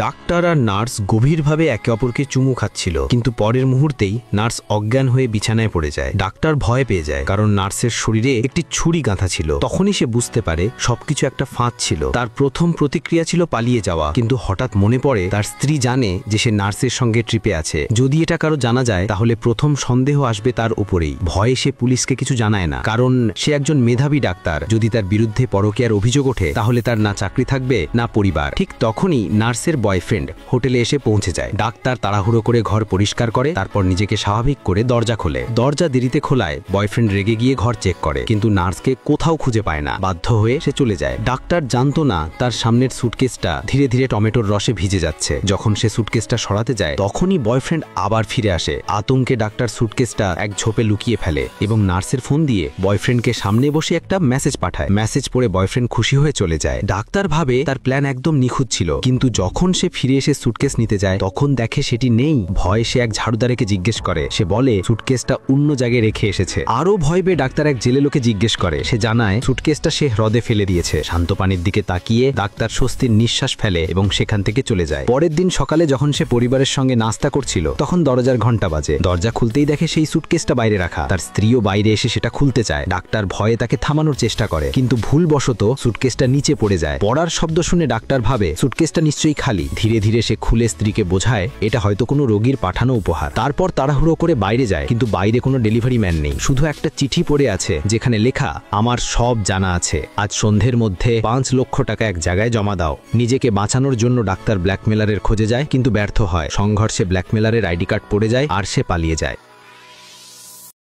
Doctor আর nurse গভীরভাবে একে অপরকে চুমু খাচ্ছিল, কিন্তু পরের মুহূর্তেই নার্স অজ্ঞান হয়ে বিছানায় পড়ে যায়। ডাক্তার ভয় পেয়ে যায়, কারণ নার্সের শরীরে একটি ছুরি গাঁথা ছিল। তখনই সে বুঝতে পারে সবকিছু একটা ফাঁদ ছিল। তার প্রথম প্রতিক্রিয়া ছিল পালিয়ে যাওয়া, কিন্তু হঠাৎ মনে পড়ে তার স্ত্রী জানে যে সে নার্সের সঙ্গে ট্রিপে আছে। যদি এটা কারো জানা যায় তাহলে প্রথম সন্দেহ আসবে তার উপরেই। ভয়ে সে পুলিশকে কিছু জানায় না, কারণ সে একজন মেধাবী ডাক্তার। যদি তার বিরুদ্ধে পরকীয়ার অভিযোগ ওঠে তাহলে তার না চাকরি থাকবে না পরিবার। ঠিক তখনই নার্সের বয়ফ্রেন্ড হোটেলে এসে পৌঁছে যায়। ডাক্তার তাড়াহুড়ো করে ঘর পরিষ্কার করে, তারপর নিজেকে স্বাভাবিক করে দরজা খোলে। দরজা দেরিতে খোলায় বয়ফ্রেন্ড রেগে গিয়ে ঘর চেক করে, কিন্তু নার্সকে কোথাও খুঁজে পায় না। বাধ্য হয়ে সে চলে যায়। ডাক্তার জানতো না তার সামনের সুটকেসটা ধীরে ধীরে টমেটোর রসে ভিজে যাচ্ছে। যখন সে সুটকেসটা সরাতে যায় তখনই বয়ফ্রেন্ড আবার ফিরে আসে। আতঙ্কে ডাক্তার সুটকেসটা এক ঝোপে লুকিয়ে ফেলে এবং নার্সের ফোন দিয়ে বয়ফ্রেন্ডকে সামনে বসে একটা মেসেজ পাঠায়। মেসেজ পড়ে বয়ফ্রেন্ড খুশি হয়ে চলে যায়। ডাক্তার ভাবে তার প্ল্যান একদম নিখুঁত ছিল, কিন্তু যখন সে ফিরে এসে সুটকেস নিতে যায় তখন দেখে সেটি নেই। ভয়ে সে এক ঝাড়ুদারকে জিজ্ঞেস করে। সে বলে সুটকেসটা অন্য জায়গায় রেখে এসেছে। আরো ভয় পেয়ে ডাক্তার এক জেলে লোকে জিজ্ঞেস করে। সে জানায় সুটকেসটা সে হ্রদে ফেলে দিয়েছে। শান্ত পানির দিকে তাকিয়ে ডাক্তার স্বস্তির নিঃশ্বাস ফেলে এবং সেখান থেকে চলে যায়। পরের দিন সকালে যখন সে পরিবারের সঙ্গে নাস্তা করছিল তখন দরজার ঘন্টা বাজে। দরজা খুলতেই দেখে সেই সুটকেসটা বাইরে রাখা। তার স্ত্রীও বাইরে এসে সেটা খুলতে চায়। ডাক্তার ভয়ে তাকে থামানোর চেষ্টা করে, কিন্তু ভুলবশত সুটকেসটা নিচে পড়ে যায়। পড়ার শব্দ শুনে ডাক্তার ভাবে সুটকেসটা নিশ্চয়ই খালি। ধীরে ধীরে সে খুলে স্ত্রীকে বোঝায় এটা হয়তো কোনো রোগীর পাঠানো উপহার। তারপর তাড়াহুড়ো করে বাইরে যায়, কিন্তু বাইরে কোনো ডেলিভারি ম্যান নেই। শুধু একটা চিঠি পড়ে আছে যেখানে লেখা, আমার সব জানা আছে, আজ সন্ধ্যের মধ্যে 5 লক্ষ টাকা এক জায়গায় জমা দাও। নিজেকে বাঁচানোর জন্য ডাক্তার ব্ল্যাকমেলারের খোঁজে যায়, কিন্তু ব্যর্থ হয়। সংঘর্ষে ব্ল্যাকমেলারের আইডি কার্ড পড়ে যায় আর সে পালিয়ে যায়।